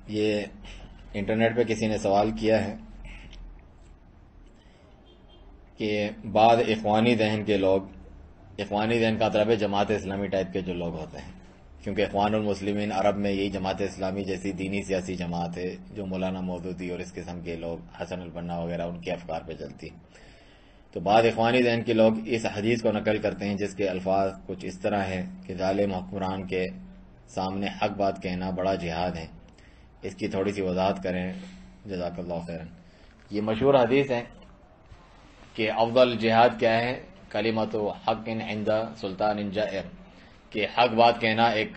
یہ انٹرنیٹ پہ کسی نے سوال کیا ہے کہ بعض اخوانی ذہن کے لوگ، اخوانی ذہن کا مطلب ہے جماعت اسلامی ٹائپ کے جو لوگ ہوتے ہیں، کیونکہ اخوان المسلمین عرب میں یہی جماعت اسلامی جیسی دینی سیاسی جماعت ہے جو مولانا مودودی اور اس قسم کے لوگ، حسن البنا وغیرہ، ان کے افکار پہ چلتی. تو بعض اخوانی ذہن کے لوگ اس حدیث کو نقل کرتے ہیں جس کے الفاظ کچھ اس طرح ہے کہ ظالم حکمران کے سامنے حق بات کہنا بڑا جہاد ہے. اس کی تھوڑی سی وضاحت کریں جزاک اللہ خیرا. یہ مشہور حدیث ہے کہ افضل جہاد کیا ہے، کلمۃ حق عند سلطان جائر، کہ حق بات کہنا ایک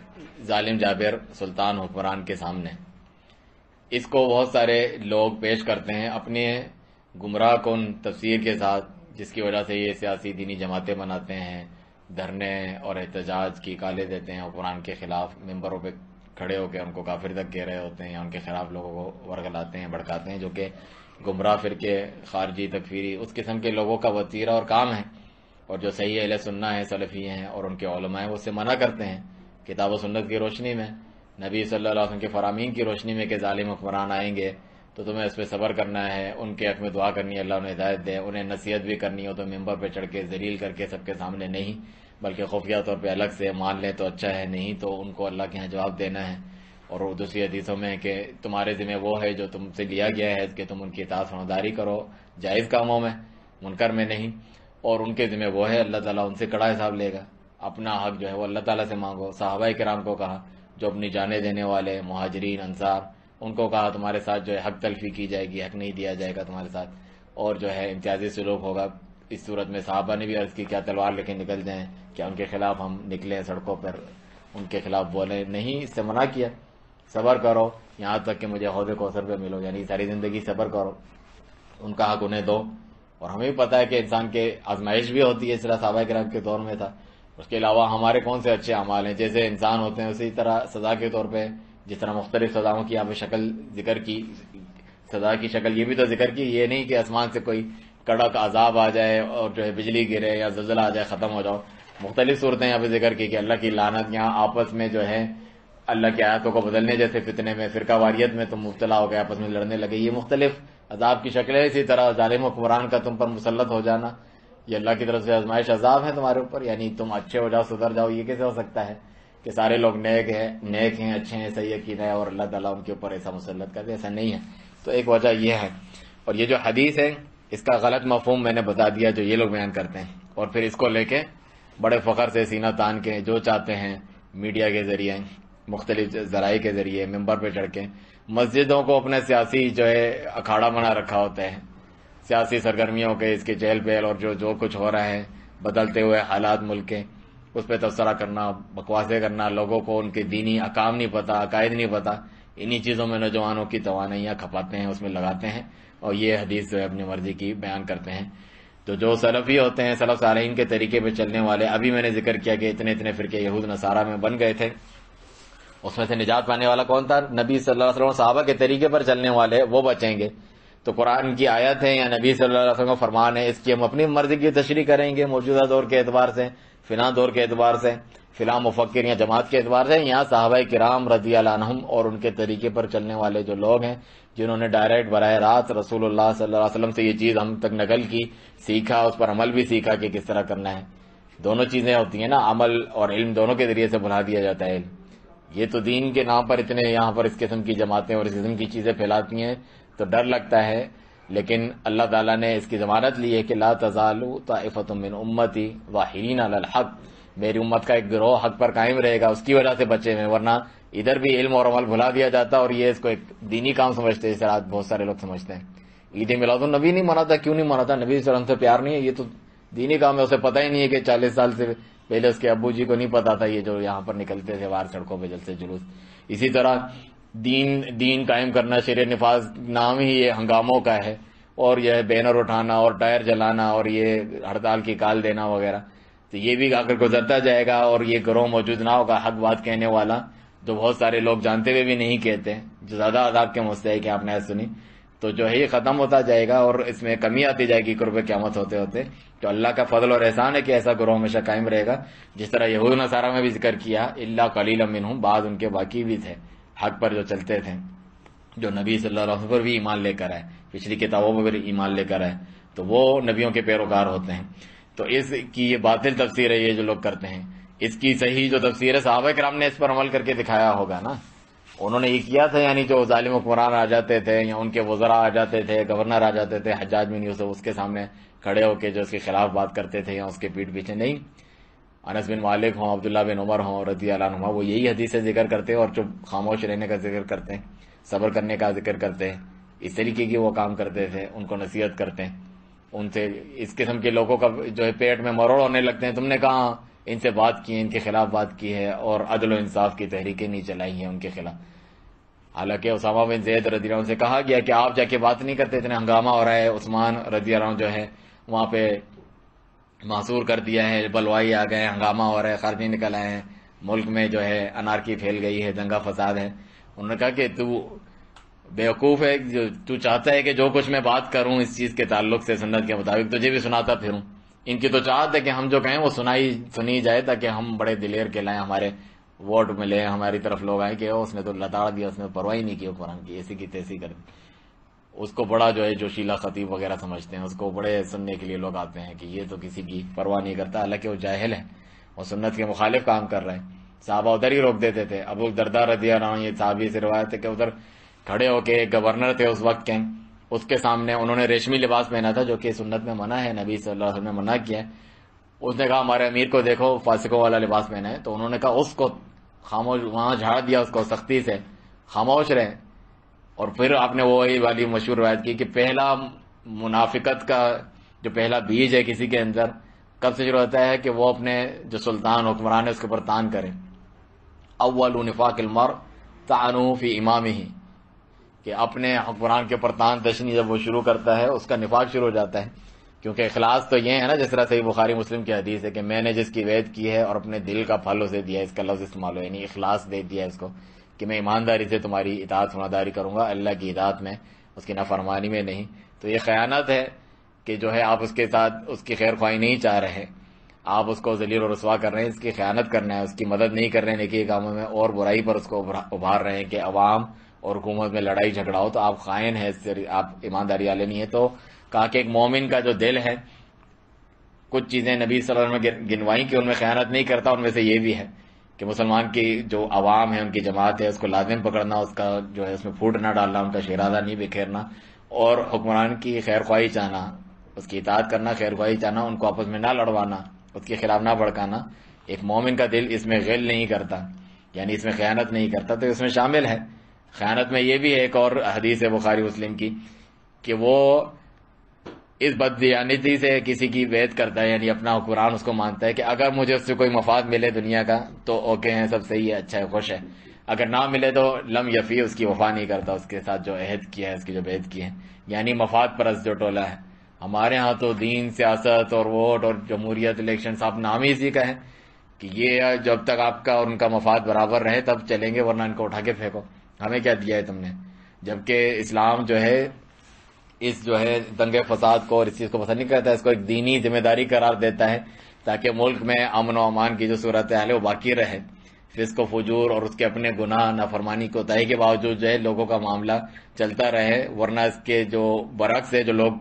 ظالم جابر سلطان حکمران کے سامنے. اس کو بہت سارے لوگ پیش کرتے ہیں اپنے گمراہ کن تفسیر کے ساتھ، جس کی وجہ سے یہ سیاسی دینی جماعتیں بناتے ہیں، دھرنے اور احتجاج کی کالے دیتے ہیں حکمران کے خلاف، ممبروں پہ کھڑے ہو کے ان کو کافر تک کہہ رہے ہوتے ہیں یا ان کے خلاف لوگوں کو ورگلاتے ہیں، بھڑکاتے ہیں، جو کہ گمراہ فرقے، خارجی، تکفیری، اس قسم کے لوگوں کا وتیرہ اور کام ہے. اور جو صحیح اہل سنہ ہیں، سلفی ہیں اور ان کے علماء ہیں، وہ سے منع کرتے ہیں کتاب و سنت کی روشنی میں، نبی صلی اللہ علیہ وسلم کے فرامین کی روشنی میں کہ ظالم حکمران آئیں گے تو تمہیں اس پہ صبر کرنا ہے، ان کے حق میں دعا کرنی ہے اللہ انہیں ہدایت دے، انہیں نصیحت بھی کرنی ہو تو ممبر پہ چڑھ کے ذلیل کر کے سب کے سامنے نہیں، بلکہ خفیہ طور پہ الگ سے مان لیں تو اچھا ہے، نہیں تو ان کو اللہ کے یہاں جواب دینا ہے. اور دوسری حدیثوں میں کہ تمہارے ذمہ وہ ہے جو تم سے لیا گیا ہے کہ تم ان کی اطاعت فرمانبرداری کرو جائز کاموں میں، منکر میں نہیں، اور ان کے ذمہ وہ ہے اللہ تعالیٰ ان سے کڑا حساب لے گا. اپنا حق جو ہے وہ اللہ تعالیٰ سے مانگو. صحابہ کرام کو کہا جو اپنی جانیں دینے والے مہاجرین انصار، ان کو کہا تمہارے ساتھ جو ہے حق تلفی کی جائے گی، حق نہیں دیا جائے گا تمہارے ساتھ، اور جو ہے امتیازی سلوک ہوگا. اس صورت میں صحابہ نے بھی عرض کی کیا تلوار لے کے نکل جائیں، کیا ان کے خلاف ہم نکلیں سڑکوں پر، ان کے خلاف بولیں؟ نہیں، اس سے منع کیا، صبر کرو یہاں تک کہ مجھے حوض کوثر پہ ملو، یعنی ساری زندگی صبر کرو، ان کا حق انہیں دو. اور ہمیں بھی پتہ ہے کہ انسان کے آزمائش بھی ہوتی ہے، اس طرح صحابہ کرام کے دور میں تھا. اس کے علاوہ ہمارے کون سے اچھے اعمال ہیں، جیسے انسان ہوتے ہیں اسی طرح سزا کے طور پہ، جس طرح مختلف سزاؤں کی یہاں پہ شکل ذکر کی، سزا کی شکل یہ بھی تو ذکر کی، یہ نہیں کہ آسمان سے کوئی کڑک عذاب آ جائے اور جو ہے بجلی گرے یا زلزلہ آ جائے ختم ہو جاؤ. مختلف صورتیں یہاں پہ ذکر کی کہ اللہ کی لعنت، یہاں آپس میں جو ہے اللہ کی آیاتوں کو بدلنے جیسے فتنے میں، فرقہ واریت میں تم مبتلا ہو گئے، آپس میں لڑنے لگے، یہ مختلف عذاب کی شکلیں. اسی طرح ظالم حکمران کا تم پر مسلط ہو جانا، یہ اللہ کی طرف سے آزمائش عذاب ہے تمہارے اوپر، یعنی تم اچھے ہو جاؤ، سدھر جاؤ. یہ کیسے ہو سکتا ہے کہ سارے لوگ نیک ہیں، اچھے ہیں، صحیح عقیدہ ہے اور اللہ تعالیٰ ان کے اوپر ایسا مسلط کرتے؟ ایسا نہیں ہے. تو ایک وجہ یہ ہے. اور یہ جو حدیث ہے اس کا غلط مفہوم میں نے بتا دیا جو یہ لوگ بیان کرتے ہیں، اور پھر اس کو لے کے بڑے فخر سے سینہ تان کے جو چاہتے ہیں میڈیا کے ذریعے، مختلف ذرائع کے ذریعے ممبر پہ چڑھ کے مسجدوں کو اپنے سیاسی جو ہے اکھاڑا بنا رکھا ہوتا ہے، سیاسی سرگرمیوں کے، اس کے چہل پہل اور جو کچھ ہو رہا ہے، بدلتے ہوئے حالات ملک کے، اس پہ تبصرہ کرنا، بکواسیں کرنا، لوگوں کو ان کے دینی احکام نہیں پتا، عقائد نہیں پتا، انہی چیزوں میں نوجوانوں کی توانائیاں کھپاتے ہیں، اس میں لگاتے ہیں اور یہ حدیث جو ہے اپنی مرضی کی بیان کرتے ہیں. تو جو سلفی ہوتے ہیں، سلف صالحین کے طریقے پہ چلنے والے، ابھی میں نے ذکر کیا کہ اتنے فرقے یہود نصارہ میں بن گئے تھے، اس میں سے نجات پانے والا کون تھا؟ نبی صلی اللہ علیہ وسلم صحابہ کے طریقے پر چلنے والے، وہ بچیں گے. تو قرآن کی آیت ہے یا نبی صلی اللہ علیہ وسلم کا فرمان ہے، اس کی ہم اپنی مرضی کی تشریح کریں گے موجودہ دور کے اعتبار سے، فلاں دور کے اعتبار سے، فلاں مفکر یا جماعت کے اعتبار سے. یہاں صحابہ کرام رضی اللہ عنہم اور ان کے طریقے پر چلنے والے جو لوگ ہیں، جنہوں نے ڈائریکٹ براہ راست رسول اللہ صلی اللہ علیہ وسلم سے یہ چیز ہم تک نقل کی، سیکھا، اس پر عمل بھی سیکھا کہ کس طرح کرنا ہے. دونوں چیزیں ہوتی ہیں نا، عمل اور علم دونوں کے ذریعے سے بنا دیا جاتا ہے. یہ تو دین کے نام پر اتنے یہاں پر اس قسم کی جماعتیں اور اس قسم کی چیزیں پھیلاتی ہیں تو ڈر لگتا ہے، لیکن اللہ تعالیٰ نے اس کی ضمانت لی ہے کہ لا تزال طائفۃ من امتی ظاہرین علی الحق، میری امت کا ایک گروہ حق پر قائم رہے گا، اس کی وجہ سے بچے میں، ورنہ ادھر بھی علم اور عمل بھلا دیا جاتا اور یہ اس کو ایک دینی کام سمجھتے ہیں، جس طرح بہت سارے لوگ سمجھتے ہیں. عید میلاد النبی نہیں مناتا، کیوں نہیں مناتا؟ نبی صلی اللہ علیہ وسلم سے پیار نہیں ہے، یہ تو دینی کام ہے. اسے پتہ ہی نہیں ہے کہ 40 سال سے پہلے اس کے ابو جی کو نہیں پتا تھا یہ جو یہاں پر نکلتے تھے باہر سڑکوں پہ جلسے جلوس. اسی طرح دین قائم کرنا، شریعت نفاذ نام ہی یہ ہنگاموں کا ہے، اور یہ بینر اٹھانا اور ٹائر جلانا اور یہ ہڑتال کی کال دینا وغیرہ. تو یہ بھی اگر گزرتا جائے گا اور یہ گروہ موجود نہ ہوگا حق بات کہنے والا، جو بہت سارے لوگ جانتے ہوئے بھی نہیں کہتے، جو زیادہ عذاب کے مستحق ہیں، آپ نے سنی، تو جو ہے یہ ختم ہوتا جائے گا اور اس میں کمی آتی جائے گی قرب قیامت ہوتے ہوتے. تو اللہ کا فضل اور احسان ہے کہ ایسا گروہ ہمیشہ قائم رہے گا، جس طرح یہود نصارہ میں بھی ذکر کیا الا قلیلا منہم، بعض ان کے باقی بھی تھے حق پر جو چلتے تھے. جو نبی صلی اللہ علیہ وسلم پر بھی ایمان لے کر آئے، پچھلی کتابوں پر بھی ایمان لے کر آئے، تو وہ نبیوں کے پیروکار ہوتے ہیں۔ تو اس کی یہ باطل تفسیر ہے یہ جو لوگ کرتے ہیں۔ اس کی صحیح جو تفسیر ہے صحابہ کرام نے اس پر عمل کر کے دکھایا ہوگا نا، انہوں نے یہ کیا تھا، یعنی جو ظالم حکمران آ جاتے تھے یا ان کے وزراء آ جاتے تھے، گورنر آ جاتے تھے، حجاج بن یوسف، اس کے سامنے کھڑے ہو کے جو اس کے خلاف بات کرتے تھے یا اس کے پیٹھ پیچھے نہیں، انس بن مالک ہوں، عبداللہ بن عمر ہوں رضی اللہ عنہما، وہ یہی حدیث ذکر کرتے ہیں اور چپ خاموش رہنے کا ذکر کرتے ہیں، صبر کرنے کا ذکر کرتے ہیں، اس طریقے کی وہ کام کرتے تھے، ان کو نصیحت کرتے ہیں، ان سے اس قسم کے لوگوں کا جو ہے پیٹ میں مروڑ ہونے لگتے ہیں، تم نے کہاں ان سے بات کی ہے، ان کے خلاف بات کی ہے اور عدل و انصاف کی تحریکیں نہیں چلائی ہیں ان کے خلاف۔ حالانکہ اسامہ بن زید رضی اللہ عنہ سے کہا گیا کہ آپ جا کے بات نہیں کرتے، اتنے ہنگامہ ہو رہا ہے، عثمان رضی اللہ عنہ جو ہے وہاں پہ معصور کر دیا ہے، بلوائی آ گئے، ہنگامہ ہو رہا ہے، خارجی نکل آئے ہیں، ملک میں جو ہے انارکی پھیل گئی ہے، دنگا فساد ہے۔ انہوں نے کہا کہ تو بیوقوف ہے، تو چاہتا ہے کہ جو کچھ میں بات کروں اس چیز کے تعلق سے سنت کے مطابق تجھے بھی سناتا پھروں۔ ان کی تو چاہت ہے کہ ہم جو کہیں وہ سنی جائے تاکہ ہم بڑے دلیر کہلائیں، ہمارے ووٹ ملے، ہماری طرف لوگ آئیں کہ اس نے تو لتاڑ دیا، اس نے پرواہ ہی نہیں کی قرآن کی، ایسی کی تیسی کر دی۔ اس کو بڑا جو ہے جوشیلا خطیب وغیرہ سمجھتے ہیں، اس کو بڑے سننے کے لیے لوگ آتے ہیں کہ یہ تو کسی کی پرواہ نہیں کرتا، حالانکہ وہ جاہل ہے، وہ سنت کے مخالف کام کر رہے ہیں۔ صحابہ ادھر ہی روک دیتے تھے۔ ابو الدرداء رضی اللہ عنہ، یہ صحابی سے روایت ہے کہ ادھر کھڑے ہو کے، ایک گورنر تھے اس وقت کے، اس کے سامنے انہوں نے ریشمی لباس پہنا تھا جو کہ سنت میں منع ہے، نبی صلی اللہ علیہ وسلم نے منع کیا ہے۔ اس نے کہا ہمارے امیر کو دیکھو فاسقوں والا لباس پہنا ہے، تو انہوں نے کہا اس کو خاموش، وہاں جھاڑ دیا اس کو سختی سے، خاموش رہے۔ اور پھر آپ نے وہی والی مشہور روایت کی کہ پہلا منافقت کا جو پہلا بیج ہے کسی کے اندر کب سے شروع ہوتا ہے کہ وہ اپنے جو سلطان حکمران ہے اس کے اوپر تان کرے۔ اول نفاق المرء طعنه فی امامہ، کہ اپنے حکمران کے اوپر تان تشنی جب وہ شروع کرتا ہے اس کا نفاق شروع ہو جاتا ہے۔ کیونکہ اخلاص تو یہ ہے نا، جس طرح صحیح بخاری مسلم کی حدیث ہے کہ میں نے جس کی وید کی ہے اور اپنے دل کا پھل اسے دیا، اس کا لفظ استعمال ہو، یعنی اخلاص دے دیا اس کو کہ میں ایمانداری سے تمہاری اطاعت فرماداری کروں گا، اللہ کی اطاعت میں، اس کی نافرمانی میں نہیں۔ تو یہ خیانت ہے کہ جو ہے آپ اس کے ساتھ اس کی خیر خواہی نہیں چاہ رہے، آپ اس کو ذلیل و رسوا کر رہے ہیں، اس کی خیانت کرنا ہے، اس کی مدد نہیں کر رہے ہیں نیکی کاموں میں، اور برائی پر اس کو ابھار رہے ہیں کہ عوام اور حکومت میں لڑائی جھگڑا ہو، تو آپ خائن ہیں، اس سے آپ ایمانداری والے نہیں ہیں۔ تو کہا کہ ایک مومن کا جو دل ہے، کچھ چیزیں نبی صلی اللہ علیہ وسلم نے گنوائی کہ ان میں خیانت نہیں کرتا، ان میں سے یہ بھی ہے کہ مسلمان کی جو عوام ہے، ان کی جماعت ہے، اس کو لازم پکڑنا، اس کا جو ہے اس میں پھوٹ نہ ڈالنا، ان کا شیرازہ نہیں بکھیرنا، اور حکمران کی خیر خواہی چاہنا، اس کی اطاعت کرنا، خیر خواہی چاہنا، ان کو آپس میں نہ لڑوانا، اس کے خلاف نہ بھڑکانا۔ ایک مومن کا دل اس میں غل نہیں کرتا، یعنی اس میں خیانت نہیں کرتا، تو اس میں شامل ہے۔ خیانت میں یہ بھی ہے ایک اور حدیث ہے بخاری مسلم کی کہ وہ اس بددیانتی سے کسی کی بیعت کرتا ہے، یعنی اپنا حکمران اس کو مانتا ہے کہ اگر مجھے اس سے کوئی مفاد ملے دنیا کا تو اوکے ہیں، سب صحیح ہے، اچھا ہے، خوش ہے، اگر نہ ملے تو لم یفی، اس کی وفا نہیں کرتا، اس کے ساتھ جو عہد کیا ہے، اس کی جو بیعت کی ہے، یعنی مفاد پرست جو ٹولہ ہے۔ ہمارے ہاں تو دین، سیاست اور ووٹ اور جمہوریت، الیکشن، صاحب نام ہی اسی کا ہے کہ یہ جب تک آپ کا اور ان کا مفاد برابر رہے تب چلیں گے، ورنہ ان کو اٹھا کے پھینکو، ہمیں کیا دیا ہے تم نے۔ جبکہ اسلام جو ہے اس جو ہے دنگے فساد کو اور اس چیز کو پسند نہیں کرتا، اس کو ایک دینی ذمہ داری قرار دیتا ہے تاکہ ملک میں امن و امان کی جو صورتحال ہے وہ باقی رہے۔ فسق و فجور اور اس کے اپنے گناہ، نافرمانی، کوتاہی کے باوجود جو ہے لوگوں کا معاملہ چلتا رہے، ورنہ اس کے جو برعکس ہے، جو لوگ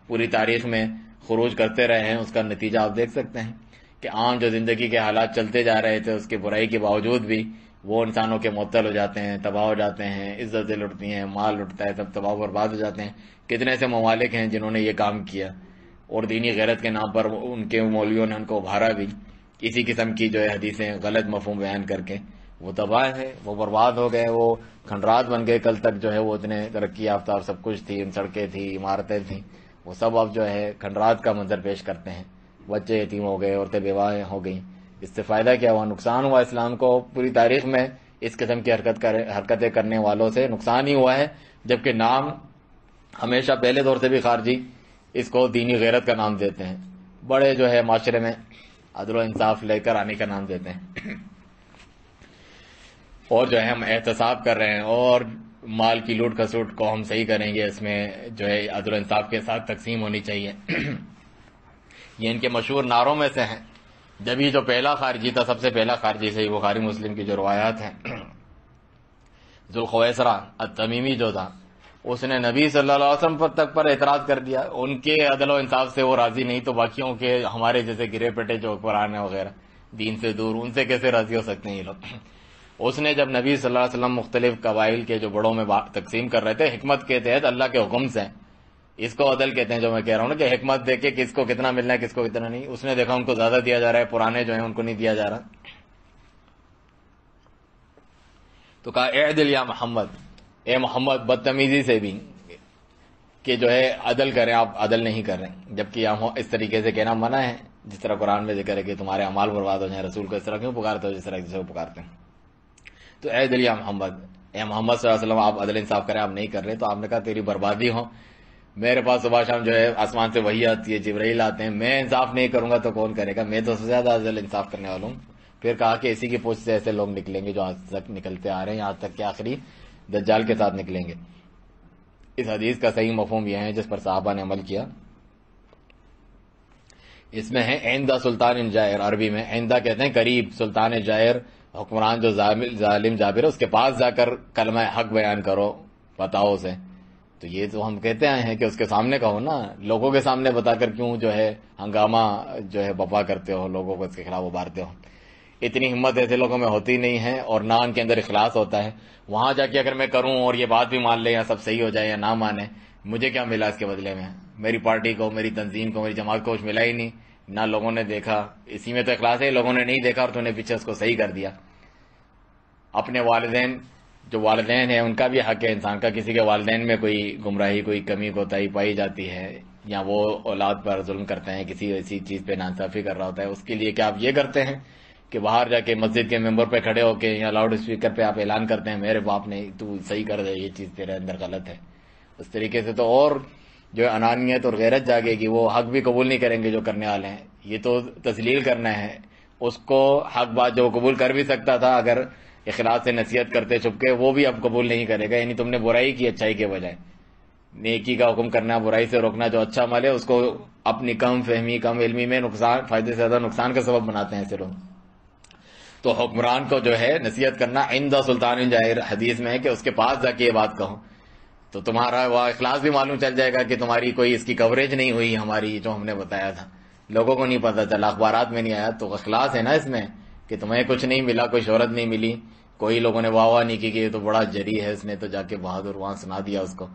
پوری تاریخ میں خروج کرتے رہے ہیں، اس کا نتیجہ آپ دیکھ سکتے ہیں کہ عام جو زندگی کے حالات چلتے جا رہے تھے، اس کی برائی کے باوجود بھی وہ انسانوں کے معطل ہو جاتے ہیں، تباہ ہو جاتے ہیں، عزتیں لٹتی ہیں، مال لٹتا ہے، سب تباہ و برباد ہو جاتے ہیں۔ کتنے ایسے ممالک ہیں جنہوں نے یہ کام کیا اور دینی غیرت کے نام پر ان کے مولویوں نے ان کو ابھارا بھی، اسی قسم کی جو ہے حدیثیں غلط مفہوم بیان کر کے وہ تباہ ہے، وہ برباد ہو گئے، وہ کھنڈرات بن گئے۔ کل تک جو ہے وہ اتنے ترقی یافتہ سب کچھ تھی، سڑکیں تھیں، عمارتیں تھیں، وہ سب اب جو ہے کھنڈرات کا منظر پیش کرتے ہیں۔ بچے یتیم ہو گئے، عورتیں بیواہیں ہو گئیں، اس سے فائدہ کیا ہوا؟ نقصان ہوا اسلام کو۔ پوری تاریخ میں اس قسم کی حرکتیں کرنے والوں سے نقصان ہی ہوا ہے، جبکہ نام ہمیشہ پہلے دور سے بھی خارجی اس کو دینی غیرت کا نام دیتے ہیں، بڑے جو ہے معاشرے میں عدل و انصاف لے کر آنے کا نام دیتے ہیں، اور جو ہے ہم احتساب کر رہے ہیں اور مال کی لوٹ کھسوٹ کو ہم صحیح کریں گے، اس میں جو ہے عدل و انصاف کے ساتھ تقسیم ہونی چاہیے۔ یہ ان کے مشہور نعروں میں سے ہیں۔ جب ہی جو پہلا خارجی تھا، سب سے پہلا خارجی، صحیح بخاری مسلم کی جو روایات ہیں، ذوالخویسرہ التمیمی جو تھا، اس نے نبی صلی اللہ علیہ وسلم تک پر اعتراض کر دیا. ان کے عدل و انصاف سے وہ راضی نہیں تو باقیوں کے ہمارے جیسے گرے پٹے جو حکمران ہیں وغیرہ دین سے دور، ان سے کیسے راضی ہو سکتے ہیں یہ لوگ. اس نے جب نبی صلی اللہ علیہ وسلم مختلف قبائل کے جو بڑوں میں تقسیم کر رہے تھے حکمت کے تحت اللہ کے حکم سے، اس کو عدل کہتے ہیں جو میں کہہ رہا ہوں نا کہ حکمت دیکھ کے کس کو کتنا ملنا ہے کس کو کتنا نہیں. اس نے دیکھا ان کو زیادہ دیا جا رہا ہے، پرانے جو ہیں ان کو نہیں دیا جا رہا، تو کہا اعدل یا محمد، اے محمد بدتمیزی سے بھی کہ جو ہے عدل کریں، آپ عدل نہیں کر رہے. جبکہ یہاں اس طریقے سے کہنا منع ہے جس طرح قرآن میں ذکر ہے کہ تمہارے اعمال برباد ہو جائیں. رسول کو اس طرح کیوں پکارتے ہو جس طرح سے وہ پکارتے ہیں؟ تو اعدل یا محمد، اے محمد صلی اللہ علیہ وسلم آپ عدل انصاف کریں، آپ نہیں کر رہے. تو آپ نے کہا تیری بربادی ہو، میرے پاس صبح شام جو ہے آسمان سے وحی آتی ہے، جبرائیل آتے ہیں، میں انصاف نہیں کروں گا تو کون کرے گا؟ میں تو سب سے زیادہ عدل انصاف کرنے والا ہوں. پھر کہا کہ اسی کی پوچھ سے ایسے لوگ نکلیں گے جو آج تک نکلتے آ رہے ہیں، یہاں تک کہ آخری دجال کے ساتھ نکلیں گے. اس حدیث کا صحیح مفہوم یہ ہے جس پر صحابہ نے عمل کیا. اس میں ہے عندہ سلطان جائر، عربی میں عندہ کہتے ہیں قریب، سلطان جائر حکمران جو ظالم جابر ہے اس کے پاس جا کر کلمہ حق بیان کرو، بتاؤ اسے. تو یہ تو ہم کہتے آئے ہیں کہ اس کے سامنے کہو نا، لوگوں کے سامنے بتا کر کیوں جو ہے ہنگامہ جو ہے بپا کرتے ہو، لوگوں کو اس کے خلاف ابھارتے ہو. اتنی ہمت ایسے لوگوں میں ہوتی نہیں ہے اور نہ ان کے اندر اخلاص ہوتا ہے. وہاں جا کے اگر میں کروں اور یہ بات بھی مان لے یا سب صحیح ہو جائے یا نہ مانے، مجھے کیا ملا اس کے بدلے میں؟ میری پارٹی کو، میری تنظیم کو، میری جماعت کو کچھ ملا ہی نہیں، نہ لوگوں نے دیکھا. اسی میں تو اخلاص ہے، لوگوں نے نہیں دیکھا اور تو نے پیچھے اس کو صحیح کر دیا. اپنے والدین، جو والدین ہیں ان کا بھی حق ہے انسان کا، کسی کے والدین میں کوئی گمراہی، کوئی کمی کوتاہی پائی جاتی ہے یا وہ اولاد پر ظلم کرتے ہیں، کسی ایسی چیز پہ ناانصافی کر رہا ہوتا ہے، اس کے لیے کیا آپ یہ کرتے ہیں کہ باہر جا کے مسجد کے ممبر پہ کھڑے ہو کے یا لاؤڈ اسپیکر پہ آپ اعلان کرتے ہیں میرے باپ نے تو صحیح کر دے، یہ چیز تیرے اندر غلط ہے. اس طریقے سے تو اور جو انانیت اور غیرت جاگے گی، وہ حق بھی قبول نہیں کریں گے جو کرنے والے ہیں. یہ تو تذلیل کرنا ہے. اس کو حق بات جو قبول کر بھی سکتا تھا اگر اخلاص سے نصیحت کرتے چھپ کے، وہ بھی اب قبول نہیں کرے گا. یعنی تم نے برائی کی اچھائی کے بجائے. نیکی کا حکم کرنا، برائی سے روکنا، جو اچھا عمل ہے اس کو اپنی کم فہمی، کم علمی میں نقصان، فائدے سے زیادہ نقصان کا سبب بناتے ہیں ایسے لوگ. تو حکمران کو جو ہے نصیحت کرنا عند سلطان جائر، حدیث میں ہے کہ اس کے پاس جا کے یہ بات کہو تو تمہارا وہ اخلاص بھی معلوم چل جائے گا کہ تمہاری کوئی اس کی کوریج نہیں ہوئی ہماری جو ہم نے بتایا تھا، لوگوں کو نہیں پتا چلا، اخبارات میں نہیں آیا. تو اخلاص ہے نا اس میں کہ تمہیں کچھ نہیں ملا، کوئی شہرت نہیں ملی، کوئی لوگوں نے واہ واہ نہیں کی کہ یہ تو بڑا جری ہے، اس نے تو جا کے بہادر وہاں سنا دیا اس کو،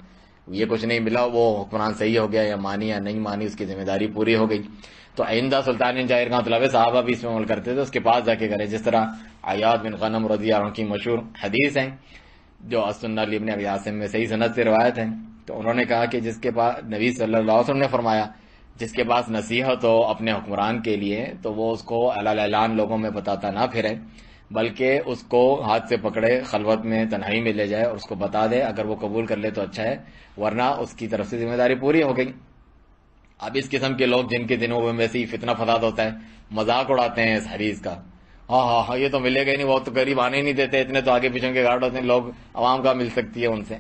یہ کچھ نہیں ملا. وہ حکمران صحیح ہو گیا یا مانی یا نہیں مانی، اس کی ذمہ داری پوری ہو گئی. تو آئندہ سلطان جائر کا مطلب ہے صحابہ بھی اس میں عمل کرتے تھے، اس کے پاس جا کے کرے. جس طرح عیاض بن غنم رضی اللہ عنہ کی مشہور حدیث ہے جو السنہ لابن ابی عاصم میں صحیح سند سے روایت ہے. تو انہوں نے کہا کہ جس کے پاس، نبی صلی اللہ علیہ وسلم نے فرمایا جس کے پاس نصیحت ہو اپنے حکمران کے لیے تو وہ اس کو اعلان اعلان لوگوں میں بتاتا نہ پھرے، بلکہ اس کو ہاتھ سے پکڑے، خلوت میں تنہائی میں لے جائے اور اس کو بتا دے. اگر وہ قبول کر لے تو اچھا ہے، ورنہ اس کی طرف سے ذمہ داری پوری ہو گئی. اب اس قسم کے لوگ جن کے دنوں میں ویسے ہی فتنہ فساد ہوتا ہے، مذاق اڑاتے ہیں اس حدیث کا. ہاں یہ تو ملے گا ہی نہیں، وہ تو قریب آنے ہی نہیں دیتے، اتنے تو آگے پیچھے کے گارڈ ہوتے ہیں، لوگ عوام کا مل سکتی ہے ان سے.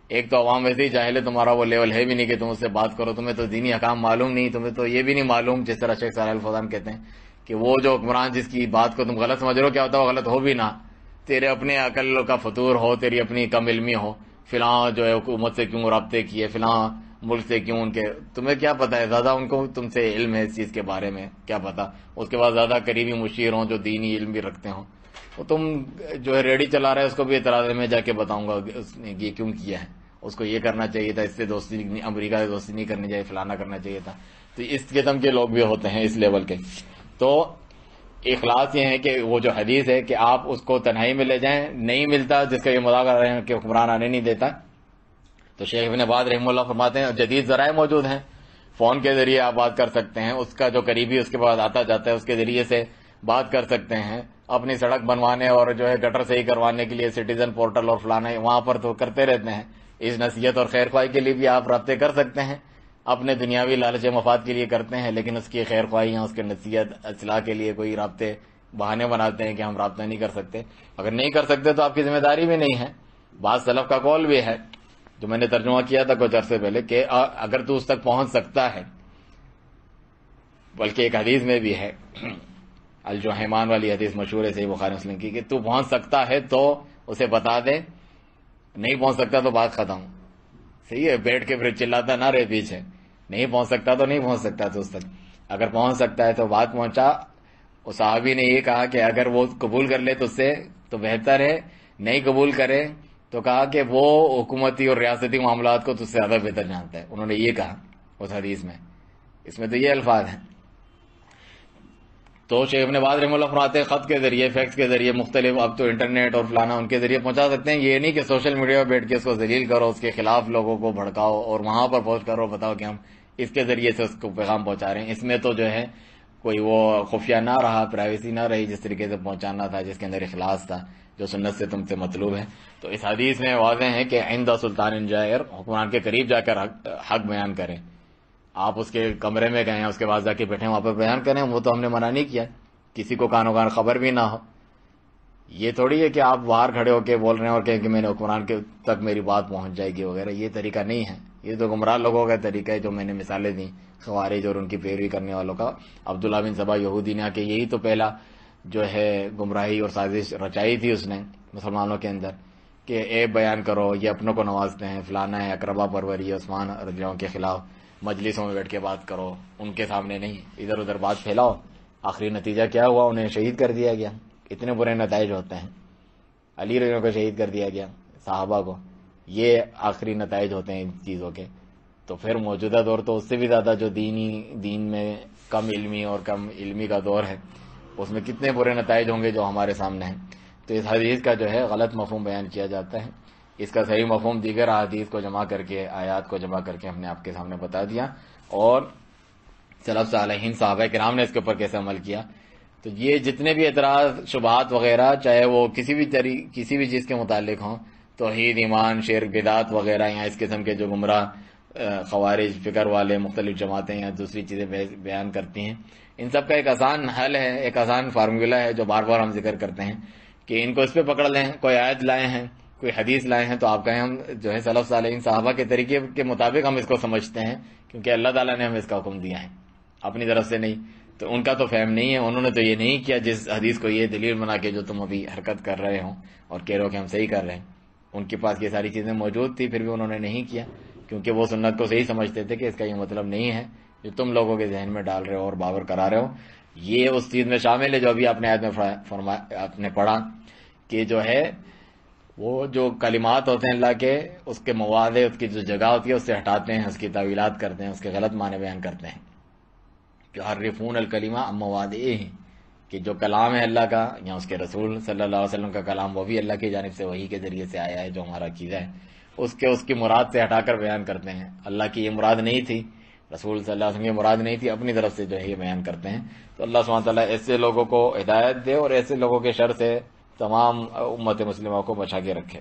ایک تو عوام ویسے ہی جاہل ہے، تمہارا وہ لیول ہے بھی نہیں کہ تم اس سے بات کرو، تمہیں تو دینی احکام معلوم نہیں، تمہیں تو یہ بھی نہیں معلوم، جس طرح شیخ صالح الفوزان کہتے ہیں کہ وہ جو حکمران جس کی بات کو تم غلط سمجھ رہے ہو، کیا ہوتا ہے وہ غلط ہو بھی نہ، تیرے اپنے عقل کا فطور ہو، تیری اپنی کم علمی ہو، فلاں جو ہے حکومت سے کیوں رابطے کیے، فلاں ملک سے کیوں، ان کے تمہیں کیا پتا ہے، زیادہ ان کو تم سے علم ہے اس چیز کے بارے میں، کیا پتا اس کے بعد زیادہ قریبی مشیر ہوں جو دینی علم بھی رکھتے ہوں. وہ تم جو ہے ریڈی چلا رہے اس کو بھی اعتراض ہے، میں جا کے بتاؤں گا اس نے یہ کیوں کیا ہے، اس کو یہ کرنا چاہیے تھا، اس سے دوستی، امریکہ سے دوستی نہیں کرنی چاہیے، فلانا کرنا چاہیے تھا. تو اس قسم کے لوگ بھی ہوتے ہیں اس لیول کے. تو اخلاص یہ ہے کہ وہ جو حدیث ہے کہ آپ اس کو تنہائی میں لے جائیں، نہیں ملتا جس کا یہ مذاق کر رہے ہیں کہ حکمران آنے نہیں دیتا. تو شیخ ابن باز رحمہ اللہ فرماتے ہیں جدید ذرائع موجود ہیں، فون کے ذریعے آپ بات کر سکتے ہیں، اس کا جو قریبی اس کے بعد آتا جاتا ہے اس کے ذریعے سے بات کر سکتے ہیں. اپنی سڑک بنوانے اور جو ہے گٹر صحیح کروانے کے لیے سٹیزن پورٹل اور فلانا وہاں پر تو کرتے رہتے ہیں. اس نصیحت اور خیر خواہی کے لیے بھی آپ رابطے کر سکتے ہیں، اپنے دنیاوی لالچ مفاد کے لیے کرتے ہیں، لیکن اس کی خیر خواہیاں، اس کے نصیحت اصلاح کے لیے کوئی رابطے بہانے بناتے ہیں کہ ہم رابطہ نہیں کر سکتے. اگر نہیں کر سکتے تو آپ کی ذمہ داری بھی نہیں ہے. بعض سلف کا قول بھی ہے جو میں نے ترجمہ کیا تھا کچھ عرصے پہلے کہ اگر تو اس تک پہنچ سکتا ہے، بلکہ ایک حدیث میں بھی ہے الجحیمان والی حدیث مشہور ہے صحیح بخاری مسلم کی، کہ تو پہنچ سکتا ہے تو اسے بتا دے نہیں پہنچ سکتا تو بات ختم. صحیح ہے, بیٹھ کے پھر چلاتا نہ رہے پیچھے. نہیں پہنچ سکتا تو نہیں پہنچ سکتا تو اس تک. اگر پہنچ سکتا ہے تو بات پہنچا. اس صحابی نے یہ کہا کہ اگر وہ قبول کر لے تو اس سے تو بہتر ہے, نہیں قبول کرے تو کہا کہ وہ حکومتی اور ریاستی معاملات کو تجھ سے زیادہ بہتر جانتا ہے. انہوں نے یہ کہا اس حدیث میں. اس میں تو یہ الفاظ ہیں. تو شیخ ابن باز رحمہ اللہ فرماتے ہیں خط کے ذریعے, فیکس کے ذریعے, مختلف اب تو انٹرنیٹ اور فلانا ان کے ذریعے پہنچا سکتے ہیں. یہ نہیں کہ سوشل میڈیا پہ بیٹھ کے اس کو ذلیل کرو, اس کے خلاف لوگوں کو بھڑکاؤ اور وہاں پر پوسٹ کرو, بتاؤ کہ ہم اس کے ذریعے سے اس کو پیغام پہنچا رہے ہیں. اس میں تو جو ہے کوئی وہ خفیہ نہ رہا, پرائیویسی نہ رہی جس طریقے سے پہنچانا تھا, جس کے اندر اخلاص تھا, جو سنت سے تم سے مطلوب ہے. تو اس حدیث میں واضح ہے کہ عند سلطان جائر, حکمران کے قریب جا کر حق بیان کریں. آپ اس کے کمرے میں گئے ہیں, اس کے بعد جا کے بیٹھے وہاں پر بیان کریں, وہ تو ہم نے منع نہیں کیا. کسی کو کانوں کان خبر بھی نہ ہو. یہ تھوڑی ہے کہ آپ باہر کھڑے ہو کے بول رہے ہیں اور کہیں کہ میں نے حکمران کے تک میری بات پہنچ جائے گی وغیرہ. یہ طریقہ نہیں ہے. یہ تو گمراہ لوگوں کا طریقہ ہے جو میں نے مثالیں دیں, خوارج اور ان کی پیروی کرنے والوں کا. عبداللہ بن سبا یہودی نے آ کے یہی تو پہلا جو ہے گمراہی اور سازش رچائی تھی اس نے مسلمانوں کے اندر کہ عیب بیان کرو, یہ اپنوں کو نوازتے ہیں, فلانا ہے, اقربا پروری, عثمان رضی اللہ عنہ کے خلاف مجلسوں میں بیٹھ کے بات کرو, ان کے سامنے نہیں, ادھر ادھر بات پھیلاؤ. آخری نتیجہ کیا ہوا؟ انہیں شہید کر دیا گیا. اتنے برے نتائج ہوتے ہیں. علی رضی اللہ عنہ کو شہید کر دیا گیا, صحابہ کو. یہ آخری نتائج ہوتے ہیں ان چیزوں کے. تو پھر موجودہ دور تو اس سے بھی زیادہ جو دین میں کم علمی اور کم علمی کا دور ہے, اس میں کتنے برے نتائج ہوں گے جو ہمارے سامنے ہیں. تو اس حدیث کا جو ہے غلط مفہوم بیان کیا جاتا ہے. اس کا صحیح مفہوم دیگر احادیث کو جمع کر کے, آیات کو جمع کر کے ہم نے آپ کے سامنے بتا دیا, اور سلف صالحین صحابہ کرام نے اس کے اوپر کیسے عمل کیا. تو یہ جتنے بھی اعتراض, شبہات وغیرہ, چاہے وہ کسی بھی چیز کے متعلق ہوں, توحید, ایمان, شرک, بدعت وغیرہ, یا اس قسم کے جو گمراہ خوارج فکر والے مختلف جماعتیں یا دوسری چیزیں بیان کرتی ہیں, ان سب کا ایک آسان حل ہے, ایک آسان فارمولا ہے جو بار بار ہم ذکر کرتے ہیں کہ ان کو اس پہ پکڑ لیں. کوئی آیت لائے ہیں, کوئی حدیث لائے ہیں, تو آپ کہیں ہم جو ہے سلف صالحین صحابہ کے طریقے کے مطابق ہم اس کو سمجھتے ہیں, کیونکہ اللہ تعالیٰ نے ہمیں اس کا حکم دیا ہے, اپنی طرف سے نہیں. تو ان کا تو فہم نہیں ہے, انہوں نے تو یہ نہیں کیا جس حدیث کو یہ دلیل بنا کے جو تم ابھی حرکت کر رہے ہو اور کہہ رہے ہو کہ ہم صحیح کر رہے ہیں. ان کے پاس یہ ساری چیزیں موجود تھی, پھر بھی انہوں نے نہیں کیا, کیونکہ وہ سنت کو صحیح سمجھتے تھے کہ اس کا یہ مطلب نہیں ہے جو تم لوگوں کے ذہن میں ڈال رہے ہو اور باور کرا رہے ہو. یہ اس چیز میں شامل ہے جو ابھی آپ نے آیت میں آپ نے پڑھا کہ جو ہے وہ جو کلمات ہوتے ہیں اللہ کے, اس کے مواضع, اس کی جو جگہ ہوتی ہے اس سے ہٹاتے ہیں, اس کی تعویلات کرتے ہیں, اس کے غلط معنی بیان کرتے ہیں. یحرفون الکلمہ عن مواضعہ, کہ جو کلام ہے اللہ کا یا اس کے رسول صلی اللہ علیہ وسلم کا کلام, وہ بھی اللہ کی جانب سے وحی کے ذریعے سے آیا ہے جو ہمارا عقیدہ ہے, اس کی مراد سے ہٹا کر بیان کرتے ہیں. اللہ کی یہ مراد نہیں تھی, رسول صلی اللہ علیہ وسلم کی مراد نہیں تھی, اپنی طرف سے جو ہے یہ بیان کرتے ہیں. تو اللہ سبحانہ وتعالیٰ ایسے لوگوں کو ہدایت دے اور ایسے لوگوں کے شر سے تمام امت مسلمہ کو بچا کے رکھے.